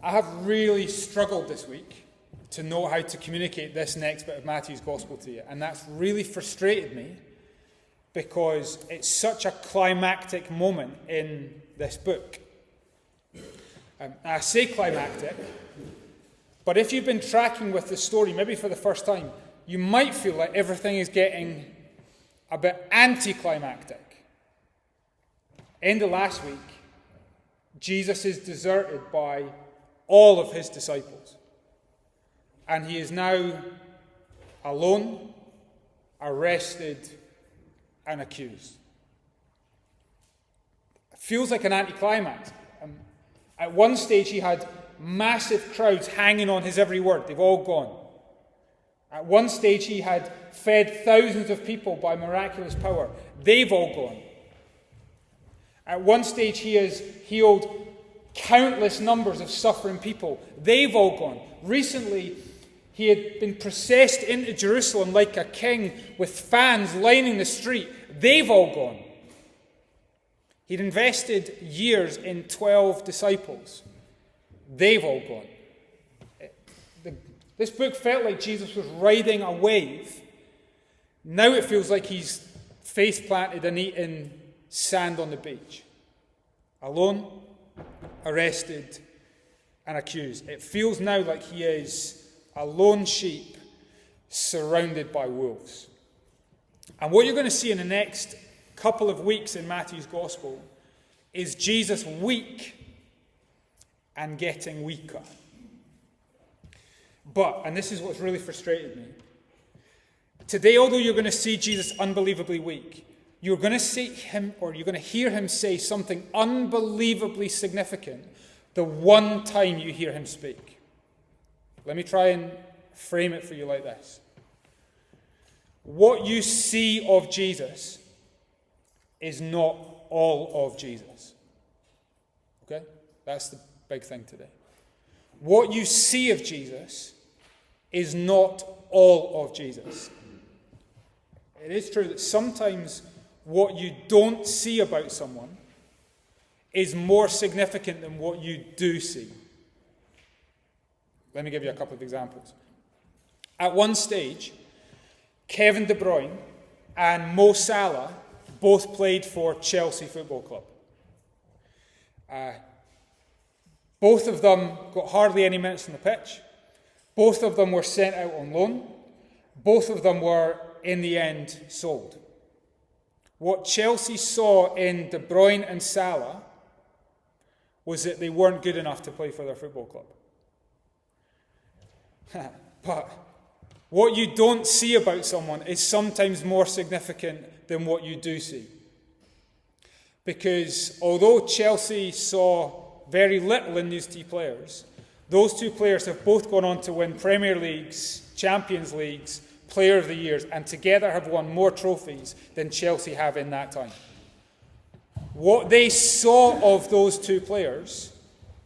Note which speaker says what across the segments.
Speaker 1: I have really struggled this week to know how to communicate this next bit of Matthew's Gospel to you. And that's really frustrated me because it's such a climactic moment in this book. I say climactic, but if you've been tracking with the story, maybe for the first time, you might feel like everything is getting a bit anticlimactic. End of last week, Jesus is deserted by all of his disciples. And he is now alone, arrested, and accused. It feels like an anticlimax. At one stage, he had massive crowds hanging on his every word. They've all gone. At one stage, he had fed thousands of people by miraculous power. They've all gone. At one stage, he has healed countless numbers of suffering people. They've all gone. Recently, he had been processed into Jerusalem like a king with fans lining the street. They've all gone. He'd invested years in 12 disciples. They've all gone. This book felt like Jesus was riding a wave. Now it feels like he's face planted and eating sand on the beach. Alone, arrested, and accused. It feels now like he is a lone sheep surrounded by wolves. And what you're going to see in the next couple of weeks in Matthew's Gospel is Jesus weak and getting weaker. But, and this is what's really frustrated me, today, although you're going to see Jesus unbelievably weak, you're going to see him, or you're going to hear him say something unbelievably significant the one time you hear him speak. Let me try and frame it for you like this. What you see of Jesus is not all of Jesus. Okay? That's the big thing today. What you see of Jesus is not all of Jesus. It is true that sometimes what you don't see about someone is more significant than what you do see. Let me give you a couple of examples. At one stage, Kevin De Bruyne and Mo Salah both played for Chelsea Football Club. Both of them got hardly any minutes on the pitch. Both of them were sent out on loan. Both of them were, in the end, sold. What Chelsea saw in De Bruyne and Salah was that they weren't good enough to play for their football club. But what you don't see about someone is sometimes more significant than what you do see. Because although Chelsea saw very little in these two players, those two players have both gone on to win Premier Leagues, Champions Leagues, Player of the Years, and together have won more trophies than Chelsea have in that time. What they saw of those two players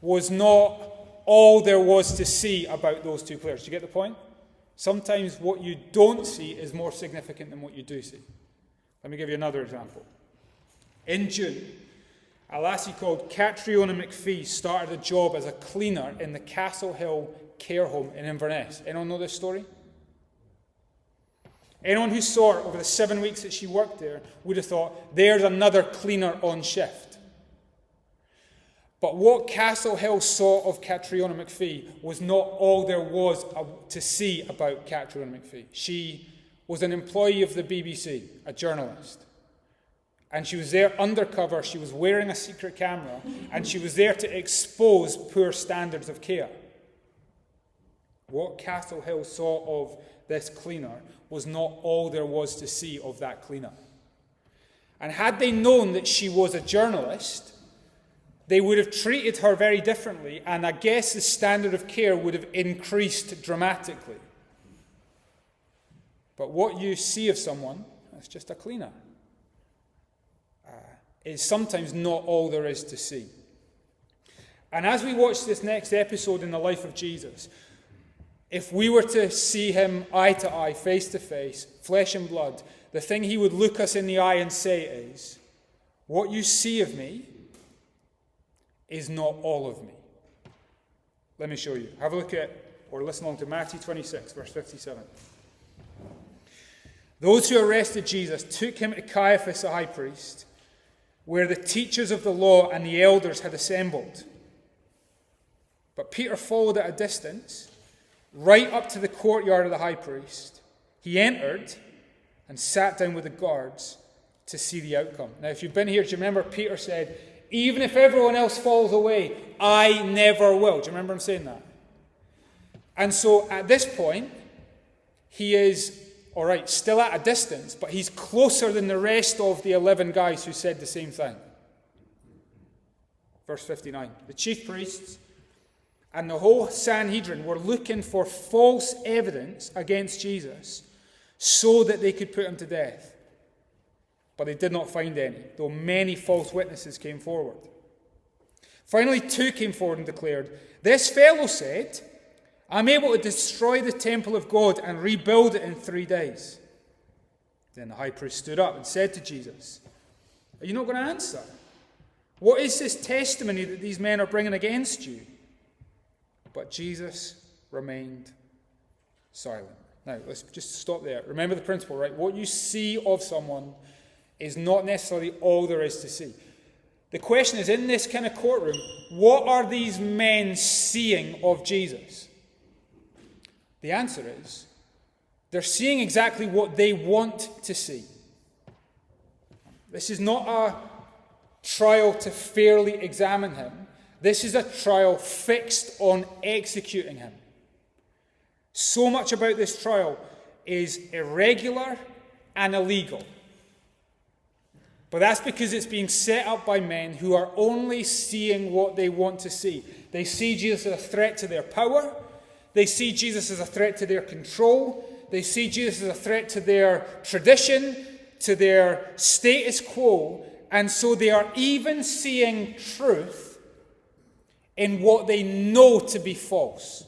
Speaker 1: was not all there was to see about those two players. Do you get the point? Sometimes what you don't see is more significant than what you do see. Let me give you another example. In June, a lassie called Catriona McPhee started a job as a cleaner in the Castle Hill care home in Inverness. Anyone know this story? Anyone who saw her over the 7 weeks that she worked there would have thought, there's another cleaner on shift. But what Castle Hill saw of Catriona McPhee was not all there was to see about Catriona McPhee. She was an employee of the BBC, a journalist. And she was there undercover, she was wearing a secret camera, and she was there to expose poor standards of care. What Castle Hill saw of this cleaner was not all there was to see of that cleaner. And had they known that she was a journalist, they would have treated her very differently, and I guess the standard of care would have increased dramatically. But what you see of someone, that's just a cleaner, is sometimes not all there is to see. And as we watch this next episode in the life of Jesus, if we were to see him eye to eye, face to face, flesh and blood, the thing he would look us in the eye and say is, what you see of me is not all of me. Let me show you. Have a look at, or listen along to Matthew 26, verse 57. Those who arrested Jesus took him to Caiaphas the high priest, where the teachers of the law and the elders had assembled. But Peter followed at a distance, right up to the courtyard of the high priest. He entered and sat down with the guards to see the outcome. Now, if you've been here, do you remember Peter said, even if everyone else falls away, I never will. Do you remember him saying that? And so at this point, he is, all right, still at a distance, but he's closer than the rest of the 11 guys who said the same thing. Verse 59. The chief priests and the whole Sanhedrin were looking for false evidence against Jesus so that they could put him to death. But they did not find any, though many false witnesses came forward. Finally, 2 came forward and declared, "This fellow said, I'm able to destroy the temple of God and rebuild it in 3 days." Then the high priest stood up and said to Jesus, "Are you not going to answer? What is this testimony that these men are bringing against you?" But Jesus remained silent. Now, let's just stop there. Remember the principle, right? What you see of someone is not necessarily all there is to see. The question is, in this kind of courtroom, what are these men seeing of Jesus? The answer is, they're seeing exactly what they want to see. This is not a trial to fairly examine him. This is a trial fixed on executing him. So much about this trial is irregular and illegal. But that's because it's being set up by men who are only seeing what they want to see. They see Jesus as a threat to their power. They see Jesus as a threat to their control. They see Jesus as a threat to their tradition, to their status quo. And so they are even seeing truth in what they know to be false.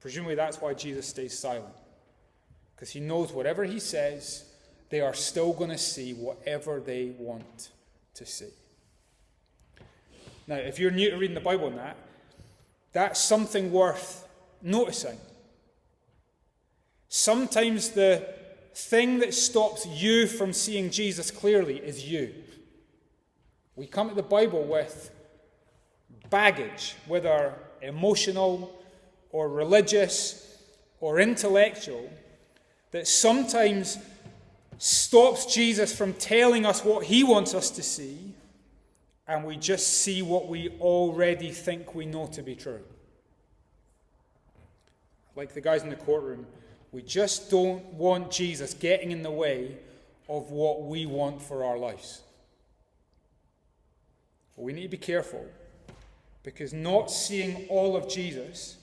Speaker 1: Presumably that's why Jesus stays silent. Because he knows whatever he says, they are still going to see whatever they want to see. Now, if you're new to reading the Bible and that's something worth noticing. Sometimes the thing that stops you from seeing Jesus clearly is you. We come to the Bible with baggage, whether emotional or religious or intellectual, that sometimes stops Jesus from telling us what he wants us to see, and we just see what we already think we know to be true. Like the guys in the courtroom, we just don't want Jesus getting in the way of what we want for our lives. But we need to be careful, because not seeing all of Jesus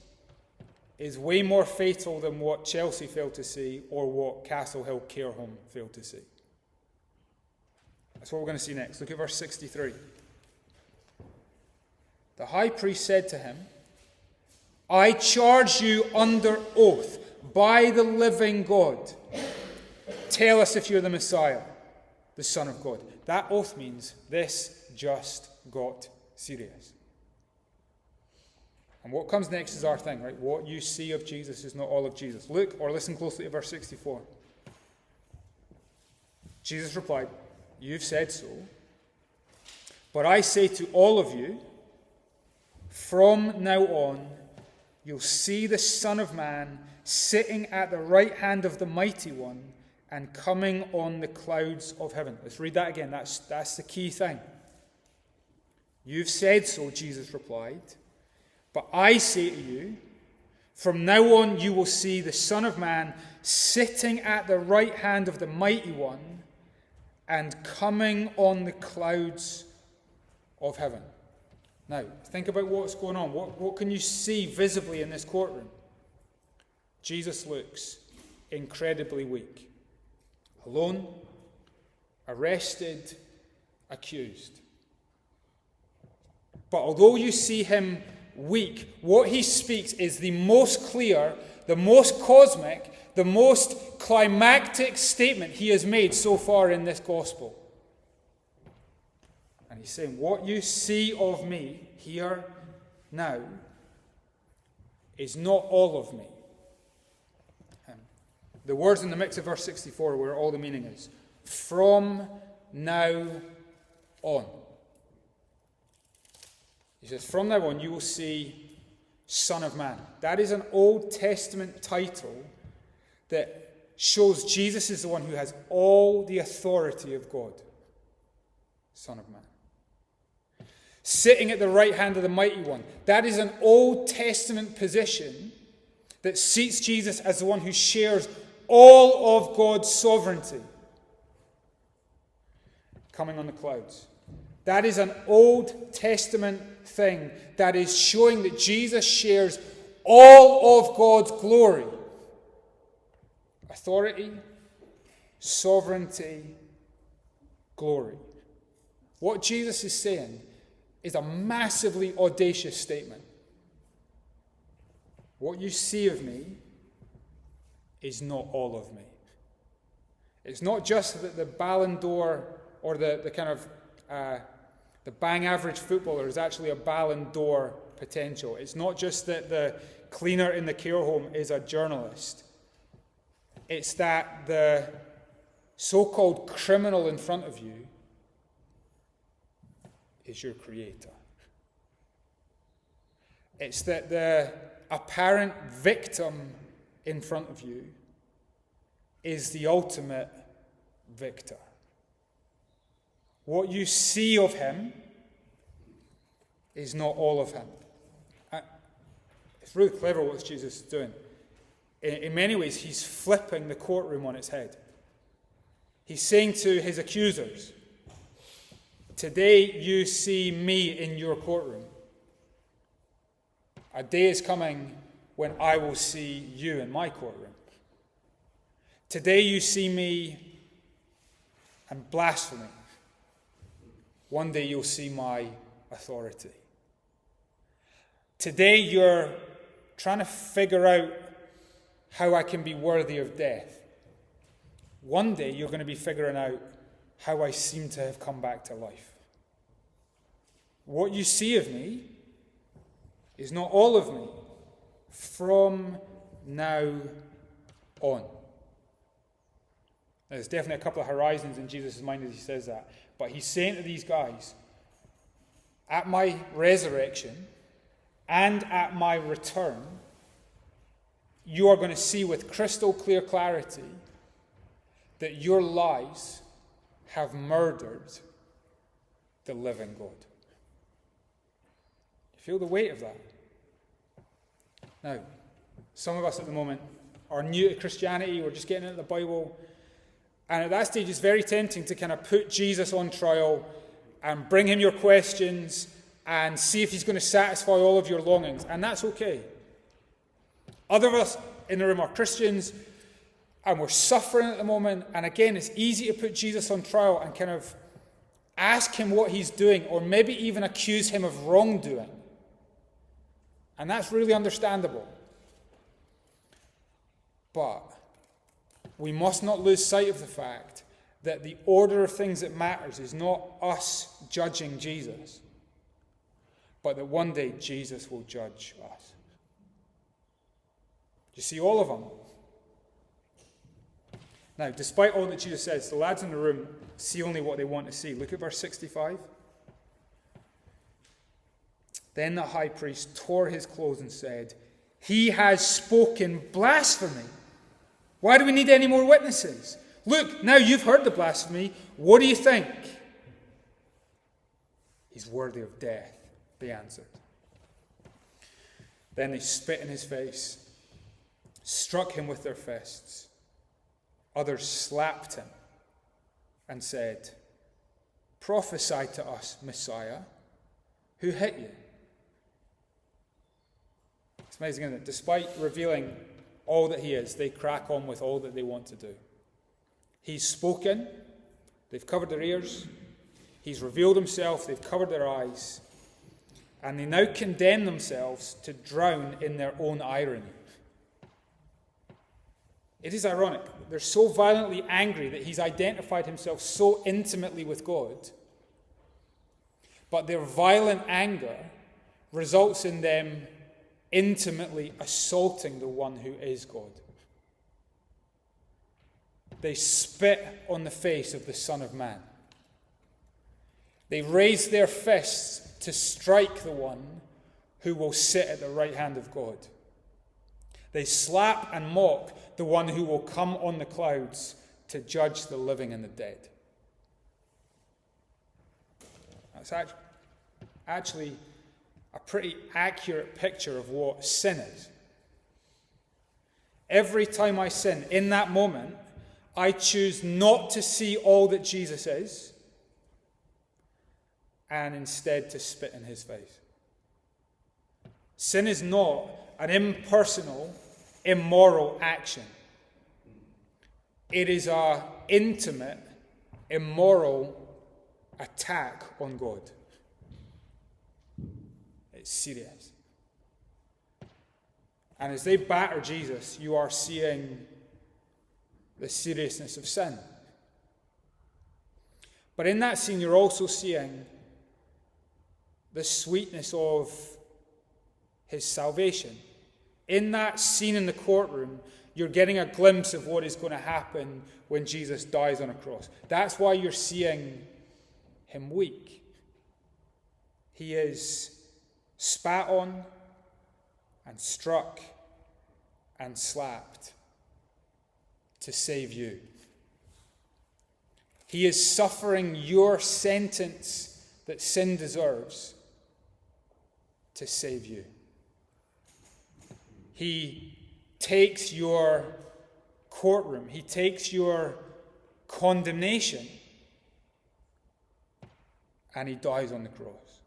Speaker 1: is way more fatal than what Chelsea failed to see or what Castle Hill Care Home failed to see. That's what we're going to see next. Look at verse 63. The high priest said to him, "I charge you under oath by the living God. Tell us if you're the Messiah, the Son of God." That oath means this just got serious. And what comes next is our thing, right? What you see of Jesus is not all of Jesus. Look or listen closely to verse 64. Jesus replied, "You've said so. But I say to all of you, from now on, you'll see the Son of Man sitting at the right hand of the Mighty One and coming on the clouds of heaven." Let's read that again. That's the key thing. "You've said so," Jesus replied. "But I say to you, from now on you will see the Son of Man sitting at the right hand of the Mighty One and coming on the clouds of heaven." Now, think about what's going on. What can you see visibly in this courtroom? Jesus looks incredibly weak. Alone, arrested, accused. But although you see him weak, what he speaks is the most clear, the most cosmic, the most climactic statement he has made so far in this gospel. And he's saying, what you see of me here now is not all of me. The words in the mix of verse 64 where all the meaning is. From now on. He says, from now on you will see Son of Man. That is an Old Testament title that shows Jesus is the one who has all the authority of God. Son of Man. Sitting at the right hand of the Mighty One. That is an Old Testament position that seats Jesus as the one who shares all of God's sovereignty. Coming on the clouds. That is an Old Testament thing that is showing that Jesus shares all of God's glory. Authority, sovereignty, glory. What Jesus is saying is a massively audacious statement. What you see of me is not all of me. It's not just that the Ballon d'Or or the kind of the bang average footballer is actually a Ballon d'Or potential. It's not just that the cleaner in the care home is a journalist. It's that the so-called criminal in front of you is your creator. It's that the apparent victim in front of you is the ultimate victor. What you see of him is not all of him. It's really clever what Jesus is doing. In many ways, he's flipping the courtroom on its head. He's saying to his accusers, today you see me in your courtroom. A day is coming when I will see you in my courtroom. Today you see me and blasphemy. One day you'll see my authority. Today you're trying to figure out how I can be worthy of death. One day you're going to be figuring out how I seem to have come back to life. What you see of me is not all of me. From now on. There's definitely a couple of horizons in Jesus' mind as he says that. But he's saying to these guys, at my resurrection and at my return, you are going to see with crystal clear clarity that your lies have murdered the living God. You feel the weight of that? Now, some of us at the moment are new to Christianity, we're just getting into the Bible, and at that stage it's very tempting to kind of put Jesus on trial and bring him your questions and see if he's going to satisfy all of your longings, and that's okay. Other of us in the room are Christians, and we're suffering at the moment, and again, it's easy to put Jesus on trial and kind of ask him what he's doing, or maybe even accuse him of wrongdoing. And that's really understandable. But we must not lose sight of the fact that the order of things that matters is not us judging Jesus, but that one day Jesus will judge us. You see all of them. Now, despite all that Jesus says, the lads in the room see only what they want to see. Look at verse 65. Then the high priest tore his clothes and said, "He has spoken blasphemy. Why do we need any more witnesses? Look, now you've heard the blasphemy. What do you think?" "He's worthy of death," they answered. Then they spit in his face, struck him with their fists. Others slapped him and said, "Prophesy to us, Messiah. Who hit you?" It's amazing, isn't it? Despite revealing all that he is, they crack on with all that they want to do. He's spoken. They've covered their ears. He's revealed himself. They've covered their eyes. And they now condemn themselves to drown in their own irony. It is ironic. They're so violently angry that he's identified himself so intimately with God. But their violent anger results in them intimately assaulting the one who is God. They spit on the face of the Son of Man. They raise their fists to strike the one who will sit at the right hand of God. They slap and mock the one who will come on the clouds to judge the living and the dead. That's actually a pretty accurate picture of what sin is. Every time I sin, in that moment, I choose not to see all that Jesus is and instead to spit in his face. Sin is not an impersonal, immoral action. It is an intimate, immoral attack on God. It's serious. And as they batter Jesus, you are seeing the seriousness of sin. But in that scene, you're also seeing the sweetness of his salvation. In that scene in the courtroom, you're getting a glimpse of what is going to happen when Jesus dies on a cross. That's why you're seeing him weak. He is spat on and struck and slapped to save you. He is suffering your sentence that sin deserves to save you. He takes your courtroom, he takes your condemnation, and he dies on the cross.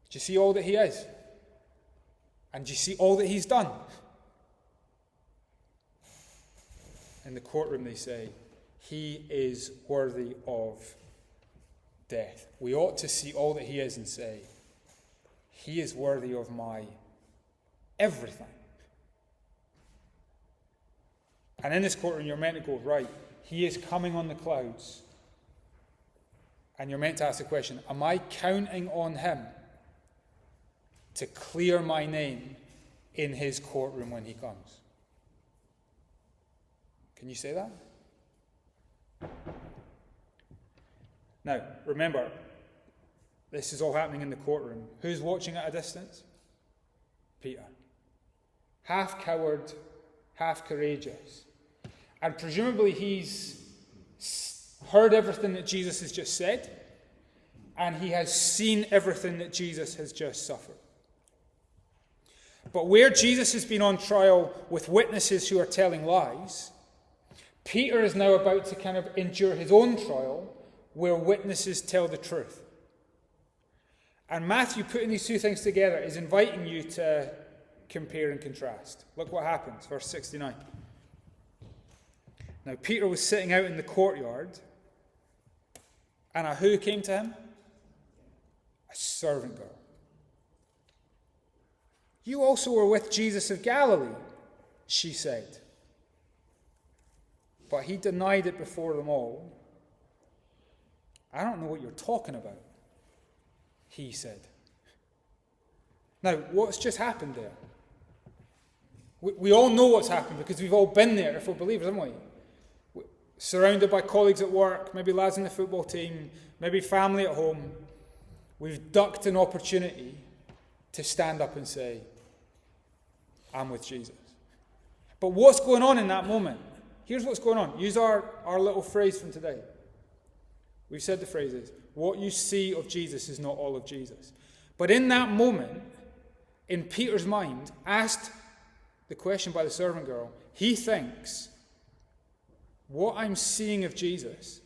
Speaker 1: Do you see all that he is? And do you see all that he's done? In the courtroom they say, he is worthy of death. We ought to see all that he is and say, he is worthy of my everything. And in this courtroom you're meant to go, right, he is coming on the clouds. And you're meant to ask the question, am I counting on him to clear my name in his courtroom when he comes? Can you say that? Now, remember, this is all happening in the courtroom. Who's watching at a distance? Peter. Half coward, half courageous. And presumably he's heard everything that Jesus has just said, and he has seen everything that Jesus has just suffered. But where Jesus has been on trial with witnesses who are telling lies, Peter is now about to kind of endure his own trial where witnesses tell the truth. And Matthew, putting these two things together, is inviting you to compare and contrast. Look what happens, verse 69. Now, Peter was sitting out in the courtyard, and who came to him? A servant girl. You also were with Jesus of Galilee, she said. But he denied it before them all. I don't know what you're talking about, he said. Now, what's just happened there? We all know what's happened because we've all been there if we're believers, haven't we? Surrounded by colleagues at work, maybe lads in the football team, maybe family at home. We've ducked an opportunity to stand up and say, I'm with Jesus. But what's going on in that moment? Here's what's going on. Use our little phrase from today. We've said the phrase is, what you see of Jesus is not all of Jesus. But in that moment, in Peter's mind, asked the question by the servant girl, he thinks, what I'm seeing of Jesus,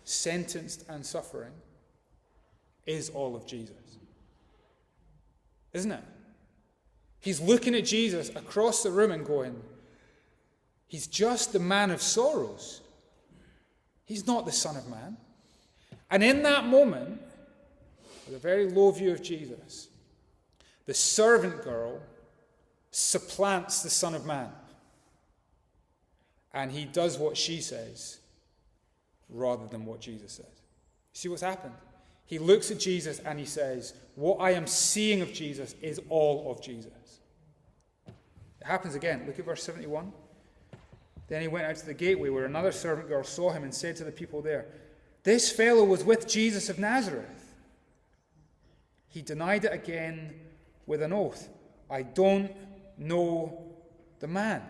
Speaker 1: sentenced and suffering, is all of Jesus. Isn't it? He's looking at Jesus across the room and going, he's just the man of sorrows. He's not the Son of Man. And in that moment, with a very low view of Jesus, the servant girl supplants the Son of Man. And he does what she says rather than what Jesus says. See what's happened? He looks at Jesus and he says, what I am seeing of Jesus is all of Jesus. It happens again. Look at verse 71. Then he went out to the gateway where another servant girl saw him and said to the people there, this fellow was with Jesus of Nazareth. He denied it again with an oath. I don't know the man.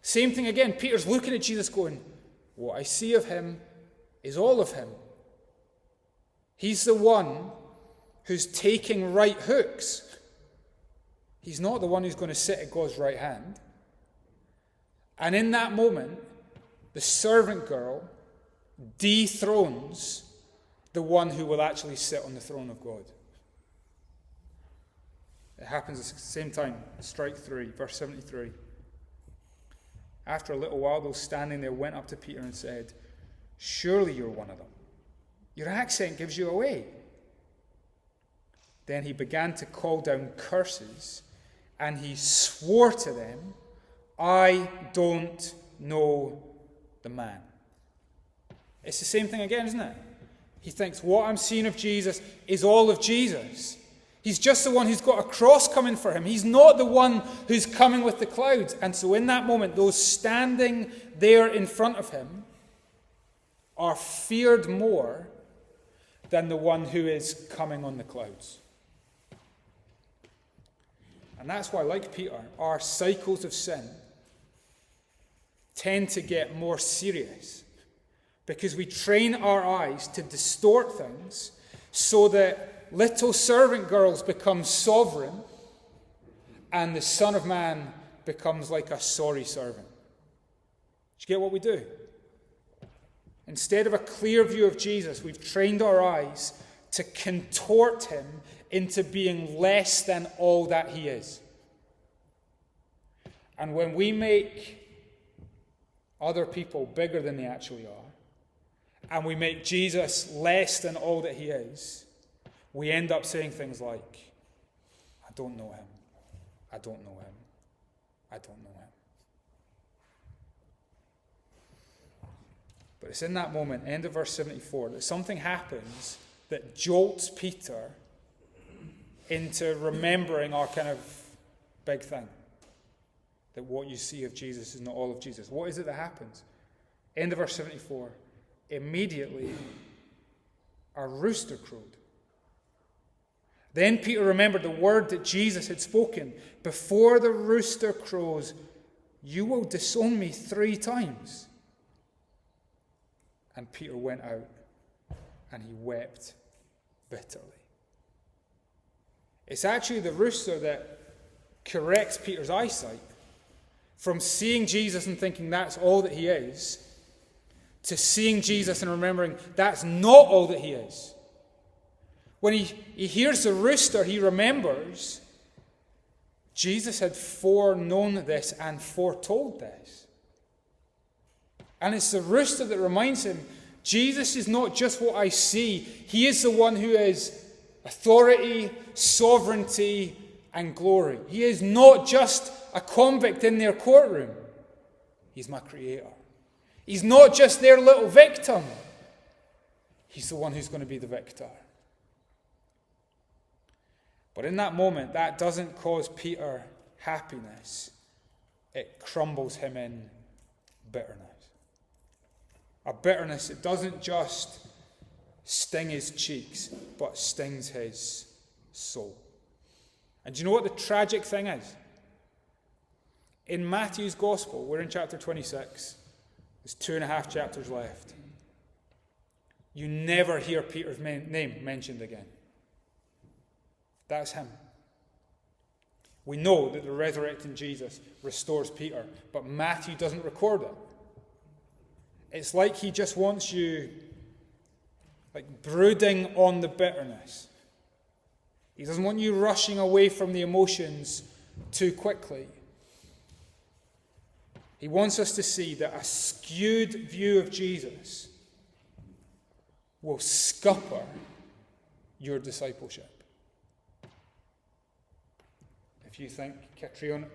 Speaker 1: Same thing again. Peter's looking at Jesus going, what I see of him is all of him. He's the one who's taking right hooks. He's not the one who's going to sit at God's right hand. And in that moment, the servant girl dethrones the one who will actually sit on the throne of God. It happens at the same time. Strike 3, verse 73. After a little while, those standing there went up to Peter and said, surely you're one of them. Your accent gives you away. Then he began to call down curses, and he swore to them, I don't know the man. It's the same thing again, isn't it? He thinks, what I'm seeing of Jesus is all of Jesus. He's just the one who's got a cross coming for him. He's not the one who's coming with the clouds. And so in that moment, those standing there in front of him are feared more than the one who is coming on the clouds. And that's why, like Peter, our cycles of sin tend to get more serious, because we train our eyes to distort things so that little servant girls become sovereign and the Son of Man becomes like a sorry servant. Do you get what we do? Instead of a clear view of Jesus, we've trained our eyes to contort him into being less than all that he is. And when we make other people bigger than they actually are, and we make Jesus less than all that he is, we end up saying things like, I don't know him. I don't know him. I don't know him. But it's in that moment, end of verse 74, that something happens that jolts Peter into remembering our kind of big thing. That what you see of Jesus is not all of Jesus. What is it that happens? End of verse 74. Immediately, a rooster crowed. Then Peter remembered the word that Jesus had spoken. Before the rooster crows, you will disown me 3 times. And Peter went out and he wept bitterly. It's actually the rooster that corrects Peter's eyesight from seeing Jesus and thinking that's all that he is, to seeing Jesus and remembering that's not all that he is. When he hears the rooster, he remembers Jesus had foreknown this and foretold this. And it's the rooster that reminds him, Jesus is not just what I see. He is the one who is authority, sovereignty, and glory. He is not just a convict in their courtroom. He's my creator. He's not just their little victim. He's the one who's going to be the victor. But in that moment, that doesn't cause Peter happiness. It crumbles him in bitterness. A bitterness that doesn't just sting his cheeks, but stings his soul. And do you know what the tragic thing is? In Matthew's Gospel, we're in chapter 26. There's 2.5 chapters left. You never hear Peter's name mentioned again. That's him. We know that the resurrecting Jesus restores Peter, but Matthew doesn't record it. It's like he just wants you brooding on the bitterness. He doesn't want you rushing away from the emotions too quickly. He wants us to see that a skewed view of Jesus will scupper your discipleship. If you think Catriona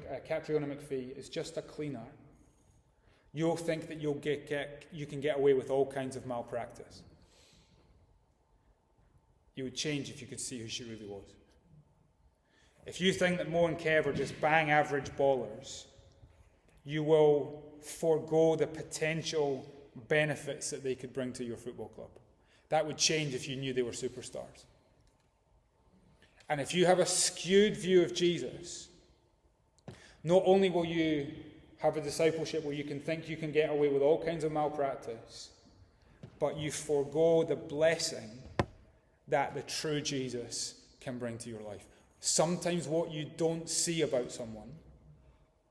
Speaker 1: McPhee is just a cleaner, you'll think that you can get away with all kinds of malpractice. you would change if you could see who she really was. If you think that Mo and Kev are just bang average ballers, you will forego the potential benefits that they could bring to your football club. That would change if you knew they were superstars. And if you have a skewed view of Jesus, not only will you have a discipleship where you can think you can get away with all kinds of malpractice, but you forego the blessing that the true Jesus can bring to your life. Sometimes what you don't see about someone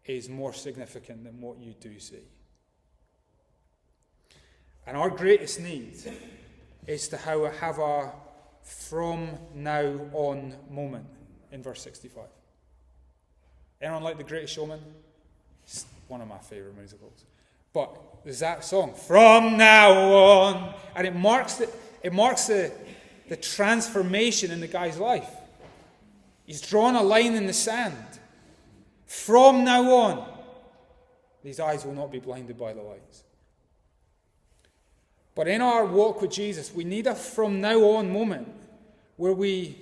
Speaker 1: is more significant than what you do see. And our greatest need is to have a from now on moment in verse 65. Anyone like The Greatest Showman? It's one of my favourite musicals. But there's that song, From Now On, and it marks the transformation in the guy's life. He's drawn a line in the sand. From now on, these eyes will not be blinded by the lights. But in our walk with Jesus, we need a from now on moment where we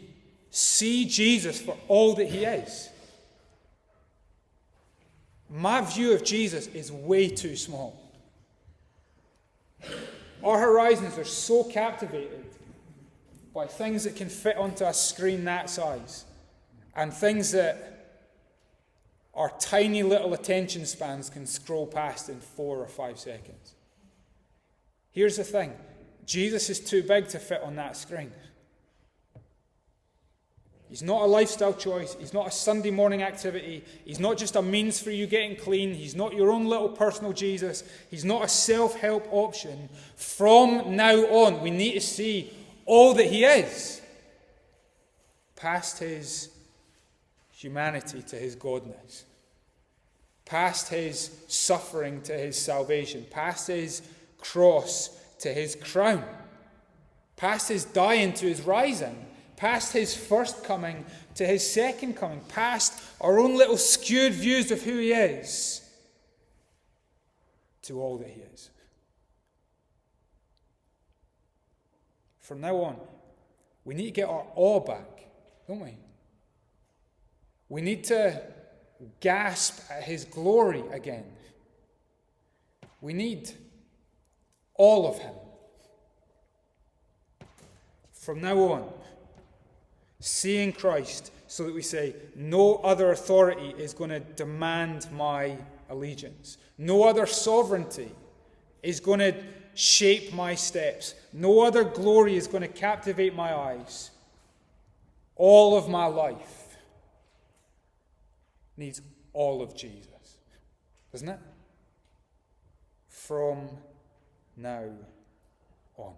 Speaker 1: see Jesus for all that he is. My view of Jesus is way too small. Our horizons are so captivated by things that can fit onto a screen that size and things that our tiny little attention spans can scroll past in 4 or 5 seconds. Here's the thing. Jesus is too big to fit on that screen. He's not a lifestyle choice. He's not a Sunday morning activity. He's not just a means for you getting clean. He's not your own little personal Jesus. He's not a self-help option. From now on, we need to see all that he is, past his humanity to his godness, past his suffering to his salvation, past his cross to his crown, past his dying to his rising, past his first coming to his second coming, past our own little skewed views of who he is, to all that he is. From now on, we need to get our awe back, don't we? We need to gasp at his glory again. We need all of him. From now on, seeing Christ so that we say, no other authority is going to demand my allegiance. No other sovereignty is going to shape my steps. No other glory is going to captivate my eyes. All of my life needs all of Jesus, doesn't it? From now on.